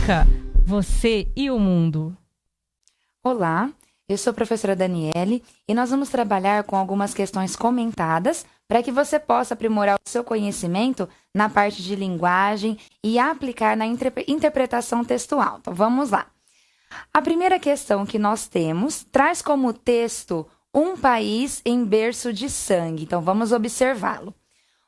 Dica: você e o mundo. Olá, eu sou a professora Daniele e nós vamos trabalhar com algumas questões comentadas para que você possa aprimorar o seu conhecimento na parte de linguagem e aplicar na interpretação textual. Então vamos lá. A primeira questão que nós temos traz como texto um país em berço de sangue. Então vamos observá-lo.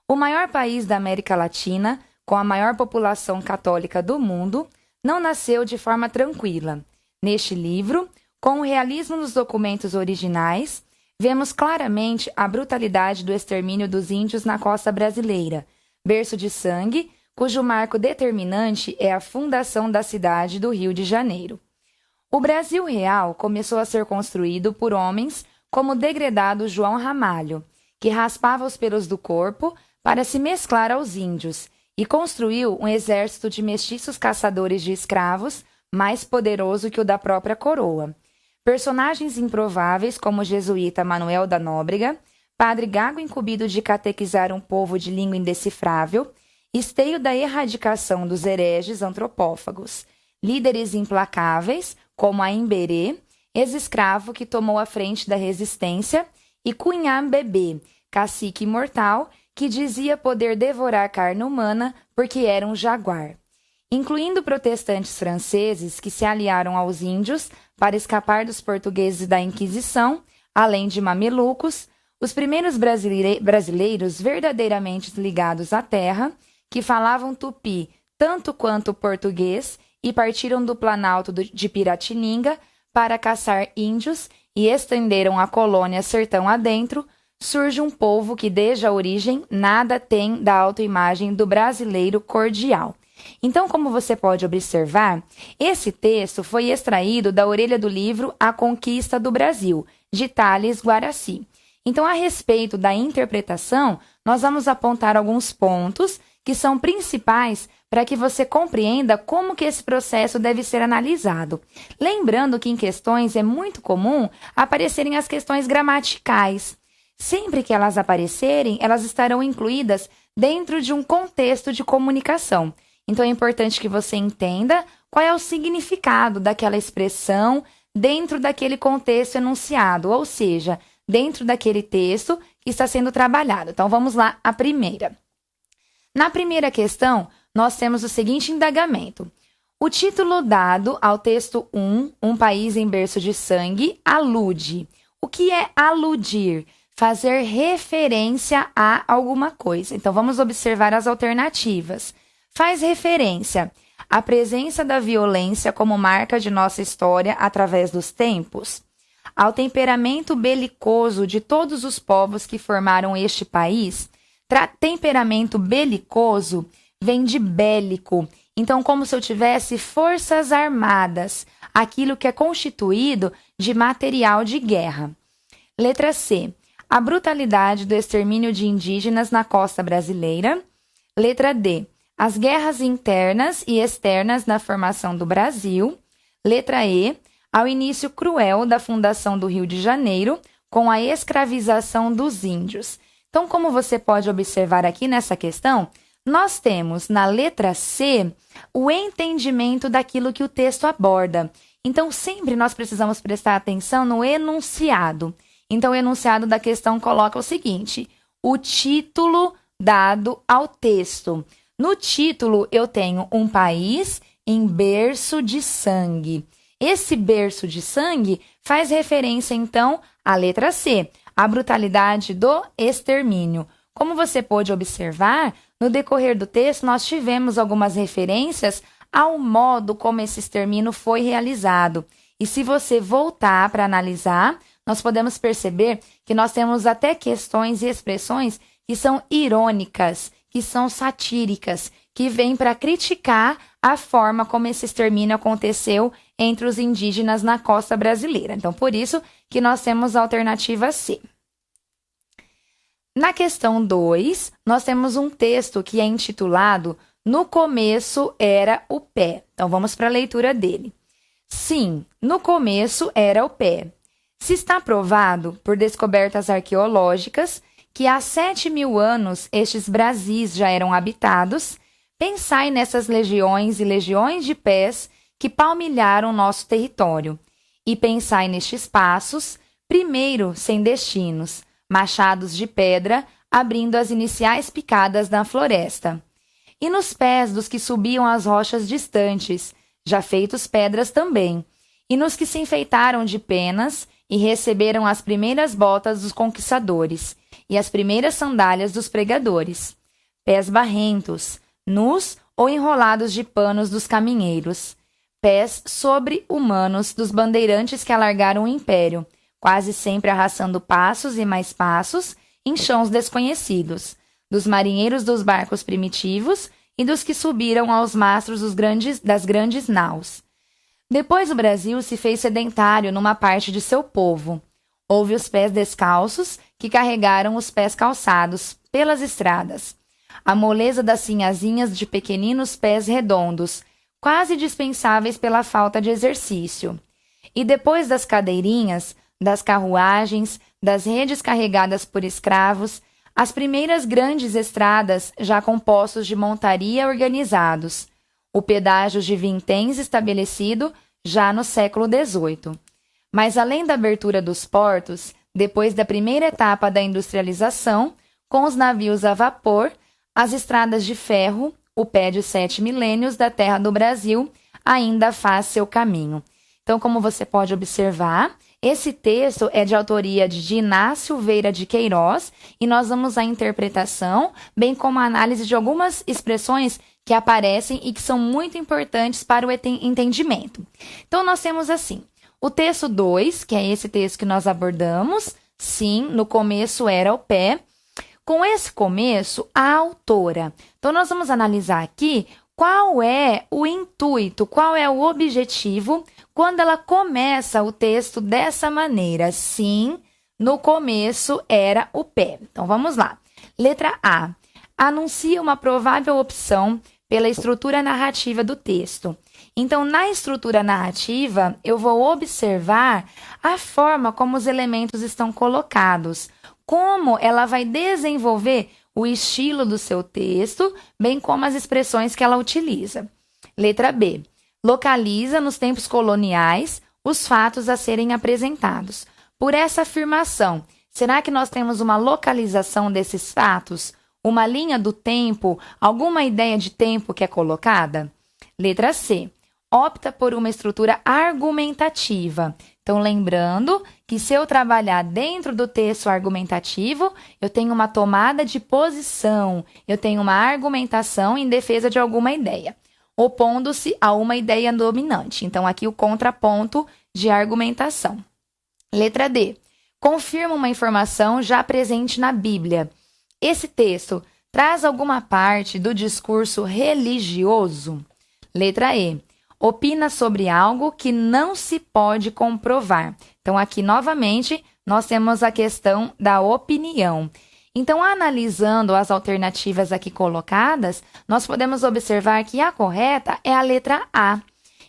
O maior país da América Latina, com a maior população católica do mundo, não nasceu de forma tranquila. Neste livro, com o realismo nos documentos originais, vemos claramente a brutalidade do extermínio dos índios na costa brasileira, berço de sangue, cujo marco determinante é a fundação da cidade do Rio de Janeiro. O Brasil real começou a ser construído por homens como o degredado João Ramalho, que raspava os pelos do corpo para se mesclar aos índios, e construiu um exército de mestiços caçadores de escravos mais poderoso que o da própria coroa. Personagens improváveis como o jesuíta Manuel da Nóbrega, padre gago incumbido de catequizar um povo de língua indecifrável, esteio da erradicação dos hereges antropófagos, líderes implacáveis como Aimberê, ex-escravo que tomou a frente da resistência, e Cunhambebê, cacique imortal que dizia poder devorar carne humana porque era um jaguar. Incluindo protestantes franceses que se aliaram aos índios para escapar dos portugueses da Inquisição, além de mamelucos, os primeiros brasileiros verdadeiramente ligados à terra, que falavam tupi tanto quanto português e partiram do Planalto de Piratininga para caçar índios e estenderam a colônia sertão adentro, surge um povo que desde a origem nada tem da autoimagem do brasileiro cordial. Então, como você pode observar, esse texto foi extraído da orelha do livro A Conquista do Brasil, de Tales Guaraci. Então, a respeito da interpretação, nós vamos apontar alguns pontos que são principais para que você compreenda como que esse processo deve ser analisado. Lembrando que em questões é muito comum aparecerem as questões gramaticais. Sempre que elas aparecerem, elas estarão incluídas dentro de um contexto de comunicação. Então, é importante que você entenda qual é o significado daquela expressão dentro daquele contexto enunciado, ou seja, dentro daquele texto que está sendo trabalhado. Então, vamos lá, a primeira. Na primeira questão, nós temos o seguinte indagamento. O título dado ao texto 1, Um País em Berço de Sangue, alude. O que é aludir? Fazer referência a alguma coisa. Então, vamos observar as alternativas. Faz referência à presença da violência como marca de nossa história através dos tempos, ao temperamento belicoso de todos os povos que formaram este país. Temperamento belicoso vem de bélico, então como se eu tivesse forças armadas, aquilo que é constituído de material de guerra. Letra C. A brutalidade do extermínio de indígenas na costa brasileira. Letra D. As guerras internas e externas na formação do Brasil. Letra E. Ao início cruel da fundação do Rio de Janeiro, com a escravização dos índios. Então, como você pode observar aqui nessa questão, nós temos na letra C o entendimento daquilo que o texto aborda. Então, sempre nós precisamos prestar atenção no enunciado. Então, o enunciado da questão coloca o seguinte: o título dado ao texto. No título, eu tenho um país em berço de sangue. Esse berço de sangue faz referência, então, à letra C, a brutalidade do extermínio. Como você pôde observar, no decorrer do texto, nós tivemos algumas referências ao modo como esse extermínio foi realizado. E se você voltar para analisar, nós podemos perceber que nós temos até questões e expressões que são irônicas, que são satíricas, que vêm para criticar a forma como esse extermínio aconteceu entre os indígenas na costa brasileira. Então, por isso que nós temos a alternativa C. Na questão 2, nós temos um texto que é intitulado No começo era o pé. Então, vamos para a leitura dele. Sim, no começo era o pé. Se está provado por descobertas arqueológicas que há 7.000 anos estes Brasis já eram habitados, Pensai nessas legiões e legiões de pés que palmilharam nosso território. E pensai nestes passos, primeiro sem destinos, machados de pedra, abrindo as iniciais picadas na floresta. E nos pés dos que subiam as rochas distantes, já feitos pedras também, e nos que se enfeitaram de penas e receberam as primeiras botas dos conquistadores e as primeiras sandálias dos pregadores, pés barrentos, nus ou enrolados de panos dos caminheiros, pés sobre-humanos dos bandeirantes que alargaram o império, quase sempre arrastando passos e mais passos em chãos desconhecidos, dos marinheiros dos barcos primitivos e dos que subiram aos mastros das grandes naus. Depois o Brasil se fez sedentário numa parte de seu povo. Houve os pés descalços que carregaram os pés calçados pelas estradas. A moleza das sinhazinhas de pequeninos pés redondos, quase dispensáveis pela falta de exercício. E depois das cadeirinhas, das carruagens, das redes carregadas por escravos, as primeiras grandes estradas já com postos de montaria organizados, o pedágio de vinténs estabelecido já no século XVIII. Mas além da abertura dos portos, depois da primeira etapa da industrialização, com os navios a vapor, as estradas de ferro, o pé de 7 milênios da terra do Brasil ainda faz seu caminho. Então, como você pode observar, esse texto é de autoria de Inácio Veira de Queiroz e nós vamos à interpretação, bem como a análise de algumas expressões que aparecem e que são muito importantes para o entendimento. Então, nós temos assim, o texto 2, que é esse texto que nós abordamos, sim, no começo era o pé. Com esse começo, a autora. Então, nós vamos analisar aqui qual é o intuito, qual é o objetivo quando ela começa o texto dessa maneira. Sim, no começo era o pé. Então, vamos lá. Letra A. Anuncia uma provável opção pela estrutura narrativa do texto. Então, na estrutura narrativa, eu vou observar a forma como os elementos estão colocados, como ela vai desenvolver o estilo do seu texto, bem como as expressões que ela utiliza. Letra B. Localiza nos tempos coloniais os fatos a serem apresentados. Por essa afirmação, será que nós temos uma localização desses fatos? Uma linha do tempo, alguma ideia de tempo que é colocada? Letra C. Opta por uma estrutura argumentativa. Então, lembrando que se eu trabalhar dentro do texto argumentativo, eu tenho uma tomada de posição, eu tenho uma argumentação em defesa de alguma ideia, opondo-se a uma ideia dominante. Então, aqui o contraponto de argumentação. Letra D. Confirma uma informação já presente na Bíblia. Esse texto traz alguma parte do discurso religioso? Letra E. Opina sobre algo que não se pode comprovar. Então, aqui, novamente, nós temos a questão da opinião. Então, analisando as alternativas aqui colocadas, nós podemos observar que a correta é a letra A.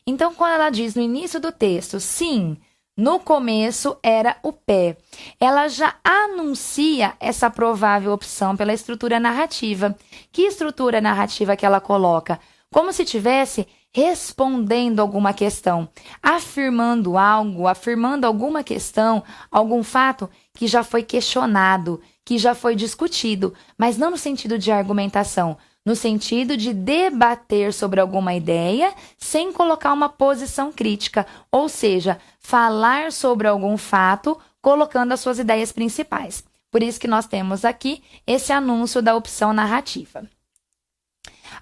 Então, quando ela diz no início do texto, sim, no começo era o pé, ela já anuncia essa provável opção pela estrutura narrativa. Que estrutura narrativa que ela coloca? Como se tivesse respondendo alguma questão, afirmando algo, afirmando alguma questão, algum fato que já foi questionado, que já foi discutido, mas não no sentido de argumentação, no sentido de debater sobre alguma ideia sem colocar uma posição crítica, ou seja, falar sobre algum fato colocando as suas ideias principais. Por isso que nós temos aqui esse anúncio da opção narrativa.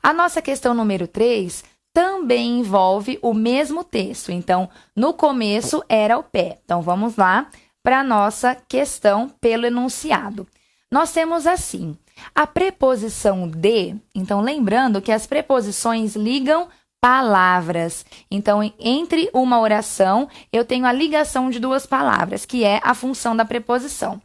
A nossa questão número 3 também envolve o mesmo texto. Então, no começo era o pé. Então, vamos lá para a nossa questão pelo enunciado. Nós temos assim, a preposição de, então lembrando que as preposições ligam palavras. Então, entre uma oração, eu tenho a ligação de duas palavras, que é a função da preposição.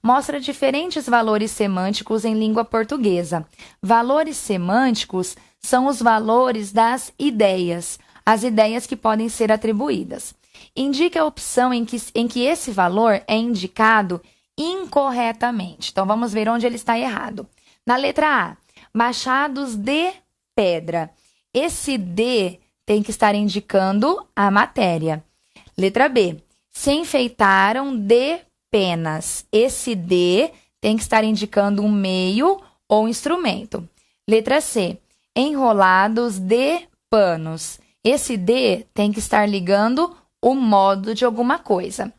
Mostra diferentes valores semânticos em língua portuguesa. Valores semânticos são os valores das ideias, as ideias que podem ser atribuídas. Indica a opção em que esse valor é indicado incorretamente. Então, vamos ver onde ele está errado. Na letra A, machados de pedra. Esse D tem que estar indicando a matéria. Letra B. Se enfeitaram de penas. Esse D tem que estar indicando um meio ou instrumento. Letra C. Enrolados de panos. Esse D tem que estar ligando o modo de alguma coisa.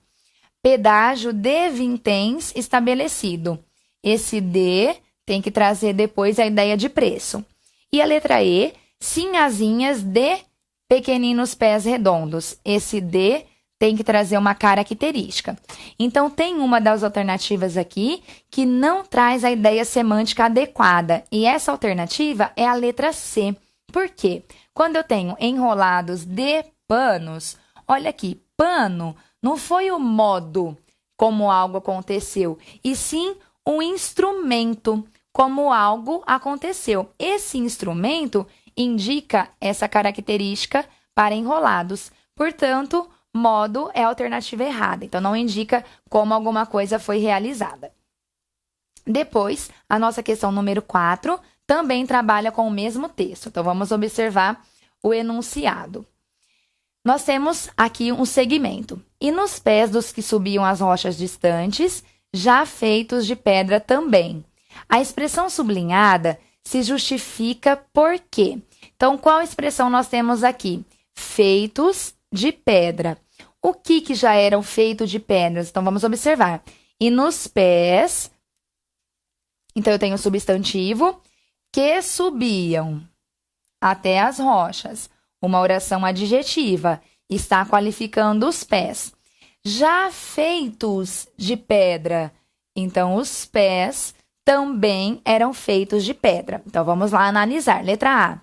Pedágio de vinténs estabelecido. Esse D tem que trazer depois a ideia de preço. E a letra E, sinhazinhas de pequeninos pés redondos. Esse D tem que trazer uma característica. Então, tem uma das alternativas aqui que não traz a ideia semântica adequada. E essa alternativa é a letra C. Por quê? Quando eu tenho enrolados de panos, olha aqui, pano não foi o modo como algo aconteceu, e sim um instrumento como algo aconteceu. Esse instrumento indica essa característica para enrolados. Portanto, modo é a alternativa errada. Então, não indica como alguma coisa foi realizada. Depois, a nossa questão número 4 também trabalha com o mesmo texto. Então, vamos observar o enunciado. Nós temos aqui um segmento. E nos pés dos que subiam as rochas distantes, já feitos de pedra também. A expressão sublinhada se justifica por quê? Então, qual expressão nós temos aqui? Feitos de pedra. O que já eram feitos de pedras? Então, vamos observar. E nos pés, então eu tenho o substantivo, que subiam até as rochas. Uma oração adjetiva está qualificando os pés. Já feitos de pedra, então os pés também eram feitos de pedra. Então vamos lá analisar. Letra A.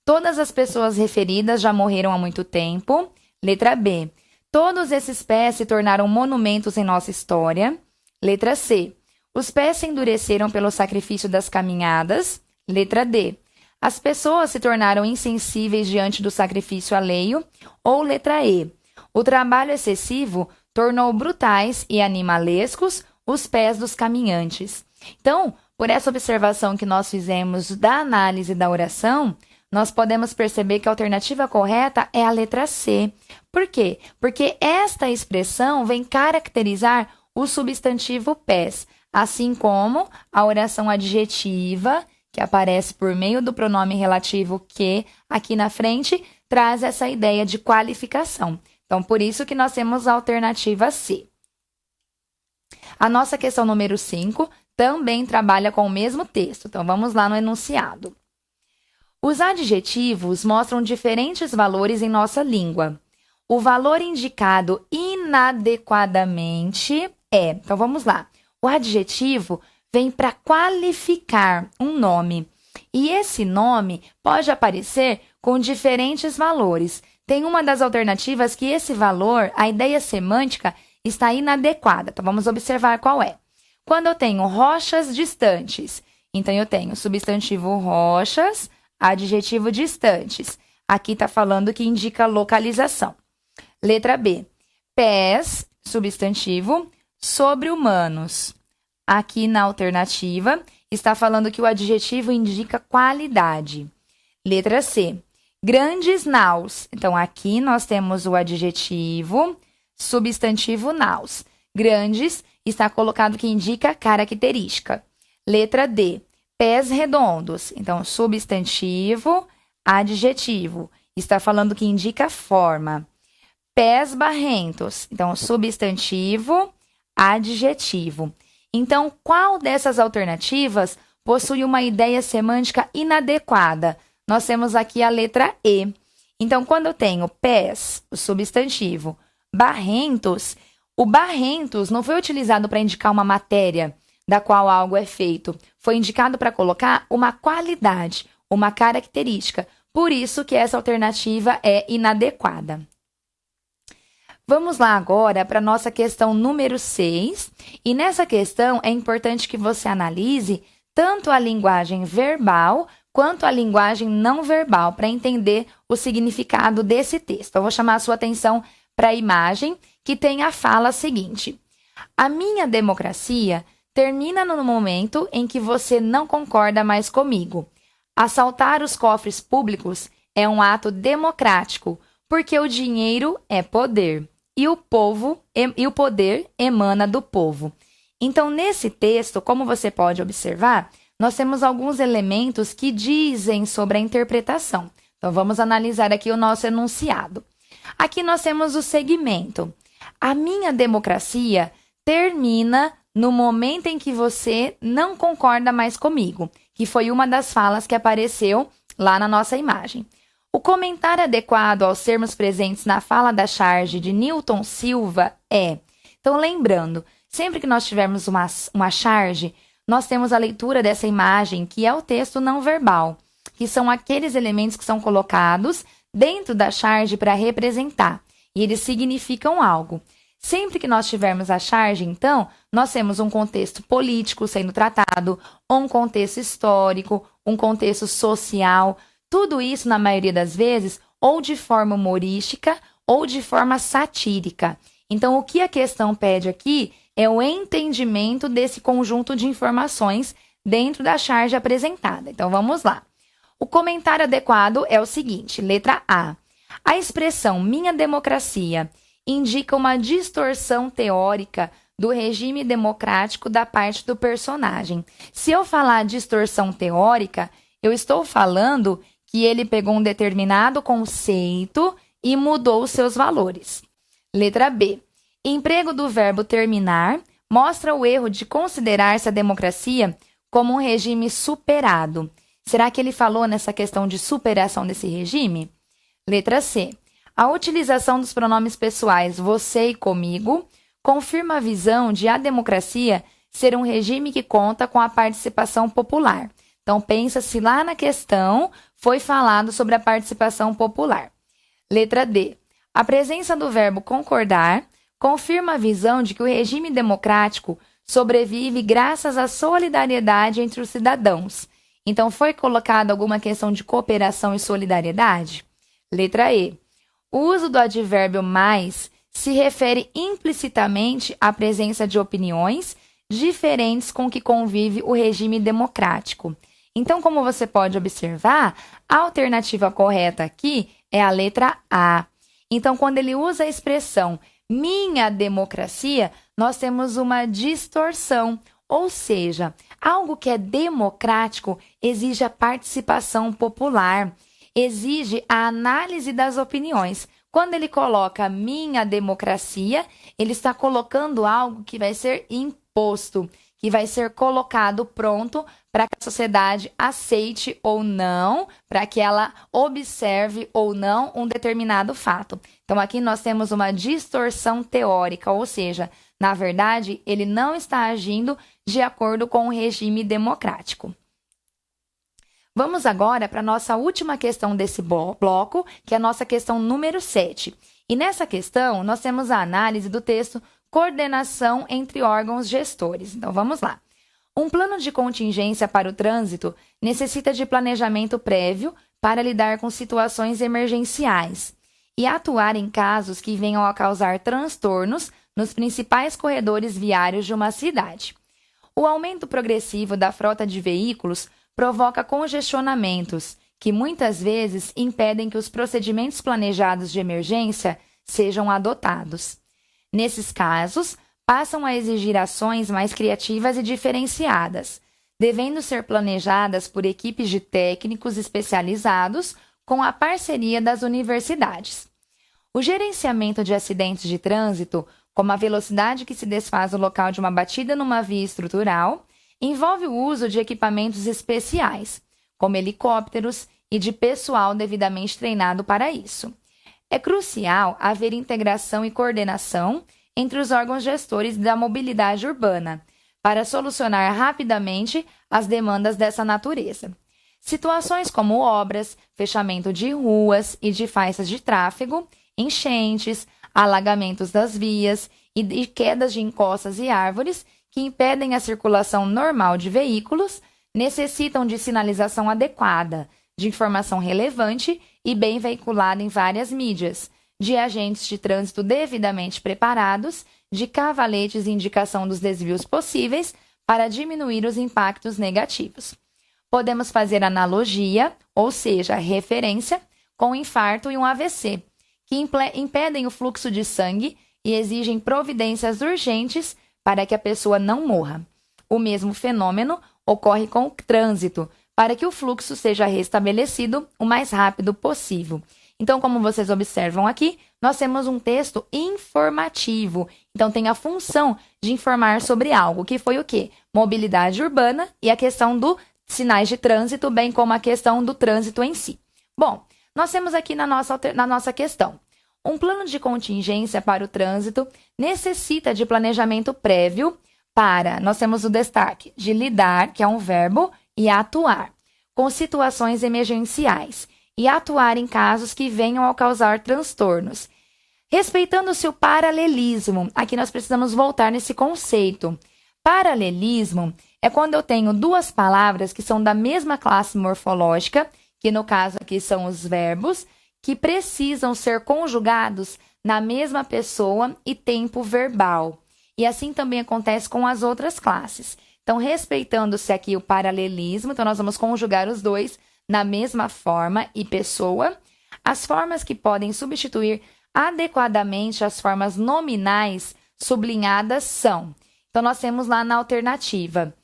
Todas as pessoas referidas já morreram há muito tempo. Letra B. Todos esses pés se tornaram monumentos em nossa história. Letra C. Os pés se endureceram pelo sacrifício das caminhadas. Letra D. As pessoas se tornaram insensíveis diante do sacrifício alheio. Ou letra E. O trabalho excessivo tornou brutais e animalescos os pés dos caminhantes. Então, por essa observação que nós fizemos da análise da oração, nós podemos perceber que a alternativa correta é a letra C. Por quê? Porque esta expressão vem caracterizar o substantivo pés, assim como a oração adjetiva, que aparece por meio do pronome relativo que, aqui na frente, traz essa ideia de qualificação. Então, por isso que nós temos a alternativa C. A nossa questão número 5 também trabalha com o mesmo texto. Então, vamos lá no enunciado. Os adjetivos mostram diferentes valores em nossa língua. O valor indicado inadequadamente é... Então, vamos lá. O adjetivo vem para qualificar um nome. E esse nome pode aparecer com diferentes valores. Tem uma das alternativas que esse valor, a ideia semântica, está inadequada. Então, vamos observar qual é. Quando eu tenho rochas distantes, então eu tenho substantivo rochas, adjetivo distantes. Aqui está falando que indica localização. Letra B. Pés, substantivo, sobre-humanos. Aqui na alternativa, está falando que o adjetivo indica qualidade. Letra C. Grandes naus. Então, aqui nós temos o adjetivo, substantivo naus. Grandes está colocado que indica característica. Letra D. Pés redondos. Então, substantivo, adjetivo. Está falando que indica forma. Pés barrentos. Então, substantivo, adjetivo. Então, qual dessas alternativas possui uma ideia semântica inadequada? Nós temos aqui a letra E. Então, quando eu tenho pés, o substantivo, barrentos, o barrentos não foi utilizado para indicar uma matéria da qual algo é feito. Foi indicado para colocar uma qualidade, uma característica. Por isso que essa alternativa é inadequada. Vamos lá agora para a nossa questão número 6. E nessa questão é importante que você analise tanto a linguagem verbal quanto a linguagem não verbal para entender o significado desse texto. Eu vou chamar a sua atenção para a imagem que tem a fala seguinte. A minha democracia termina no momento em que você não concorda mais comigo. Assaltar os cofres públicos é um ato democrático, porque o dinheiro é poder e o poder emana do povo. Então, nesse texto, como você pode observar, nós temos alguns elementos que dizem sobre a interpretação. Então, vamos analisar aqui o nosso enunciado. Aqui nós temos o segmento. A minha democracia termina no momento em que você não concorda mais comigo, que foi uma das falas que apareceu lá na nossa imagem. O comentário adequado aos termos presentes na fala da charge de Newton Silva é... Então, lembrando, sempre que nós tivermos uma charge, nós temos a leitura dessa imagem, que é o texto não verbal, que são aqueles elementos que são colocados dentro da charge para representar, e eles significam algo. Sempre que nós tivermos a charge, então, nós temos um contexto político sendo tratado, um contexto histórico, um contexto social, tudo isso, na maioria das vezes, ou de forma humorística ou de forma satírica. Então, o que a questão pede aqui é o entendimento desse conjunto de informações dentro da charge apresentada. Então, vamos lá. O comentário adequado é o seguinte, letra A. A expressão minha democracia indica uma distorção teórica do regime democrático da parte do personagem. Se eu falar distorção teórica, eu estou falando que ele pegou um determinado conceito e mudou os seus valores. Letra B. Emprego do verbo terminar mostra o erro de considerar-se a democracia como um regime superado. Será que ele falou nessa questão de superação desse regime? Letra C. A utilização dos pronomes pessoais você e comigo confirma a visão de a democracia ser um regime que conta com a participação popular. Então, pensa se lá na questão foi falado sobre a participação popular. Letra D. A presença do verbo concordar confirma a visão de que o regime democrático sobrevive graças à solidariedade entre os cidadãos. Então, foi colocada alguma questão de cooperação e solidariedade? Letra E. O uso do advérbio mais se refere implicitamente à presença de opiniões diferentes com que convive o regime democrático. Então, como você pode observar, a alternativa correta aqui é a letra A. Então, quando ele usa a expressão minha democracia, nós temos uma distorção, ou seja, algo que é democrático exige a participação popular, exige a análise das opiniões. Quando ele coloca minha democracia, ele está colocando algo que vai ser imposto, que vai ser colocado pronto para que a sociedade aceite ou não, para que ela observe ou não um determinado fato. Então, aqui nós temos uma distorção teórica, ou seja, na verdade, ele não está agindo de acordo com o regime democrático. Vamos agora para a nossa última questão desse bloco, que é a nossa questão número 7. E nessa questão, nós temos a análise do texto Coordenação entre órgãos gestores. Então, vamos lá. Um plano de contingência para o trânsito necessita de planejamento prévio para lidar com situações emergenciais e atuar em casos que venham a causar transtornos nos principais corredores viários de uma cidade. O aumento progressivo da frota de veículos provoca congestionamentos, que muitas vezes impedem que os procedimentos planejados de emergência sejam adotados. Nesses casos, passam a exigir ações mais criativas e diferenciadas, devendo ser planejadas por equipes de técnicos especializados com a parceria das universidades. O gerenciamento de acidentes de trânsito, como a velocidade que se desfaz o local de uma batida numa via estrutural, envolve o uso de equipamentos especiais, como helicópteros e de pessoal devidamente treinado para isso. É crucial haver integração e coordenação entre os órgãos gestores da mobilidade urbana, para solucionar rapidamente as demandas dessa natureza. Situações como obras, fechamento de ruas e de faixas de tráfego, enchentes, alagamentos das vias e quedas de encostas e árvores que impedem a circulação normal de veículos, necessitam de sinalização adequada, de informação relevante e bem veiculada em várias mídias, de agentes de trânsito devidamente preparados, de cavaletes e indicação dos desvios possíveis para diminuir os impactos negativos. Podemos fazer analogia, ou seja, referência, com um infarto e um AVC, que impedem o fluxo de sangue e exigem providências urgentes para que a pessoa não morra. O mesmo fenômeno ocorre com o trânsito, para que o fluxo seja restabelecido o mais rápido possível. Então, como vocês observam aqui, nós temos um texto informativo. Então, tem a função de informar sobre algo, que foi o quê? Mobilidade urbana e a questão dos sinais de trânsito, bem como a questão do trânsito em si. Bom, nós temos aqui na nossa questão. Um plano de contingência para o trânsito necessita de planejamento prévio para, nós temos o destaque de lidar, que é um verbo, e atuar, com situações emergenciais, e atuar em casos que venham a causar transtornos. Respeitando-se o paralelismo, aqui nós precisamos voltar nesse conceito. Paralelismo é quando eu tenho duas palavras que são da mesma classe morfológica, que no caso aqui são os verbos, que precisam ser conjugados na mesma pessoa e tempo verbal. E assim também acontece com as outras classes. Então, respeitando-se aqui o paralelismo, então nós vamos conjugar os dois na mesma forma e pessoa. As formas que podem substituir adequadamente as formas nominais sublinhadas são. Então, nós temos lá na alternativa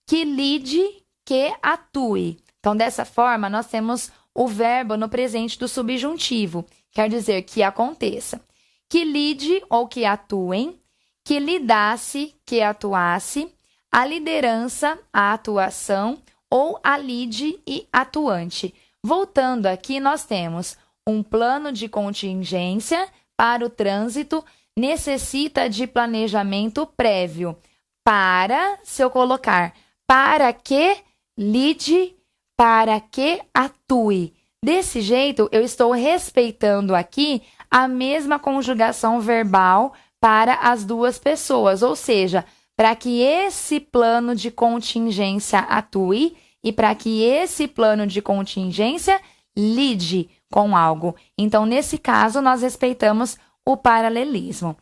que lide, que atue. Então, dessa forma, nós temos o verbo no presente do subjuntivo, quer dizer que aconteça. Que lide ou que atuem, que lidasse, que atuasse, a liderança, a atuação ou a lide e atuante. Voltando aqui, nós temos um plano de contingência para o trânsito, necessita de planejamento prévio. Para, se eu colocar, para que lide, para que atue. Desse jeito, eu estou respeitando aqui a mesma conjugação verbal para as duas pessoas, ou seja, para que esse plano de contingência atue e para que esse plano de contingência lide com algo. Então, nesse caso, nós respeitamos o paralelismo.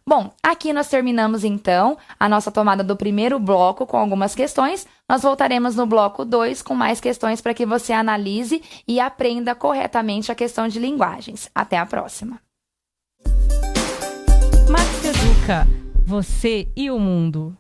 Bom, aqui nós terminamos, então, a nossa tomada do primeiro bloco com algumas questões. Nós voltaremos no bloco 2 com mais questões para que você analise e aprenda corretamente a questão de linguagens. Até a próxima! Max Educa, você e o mundo.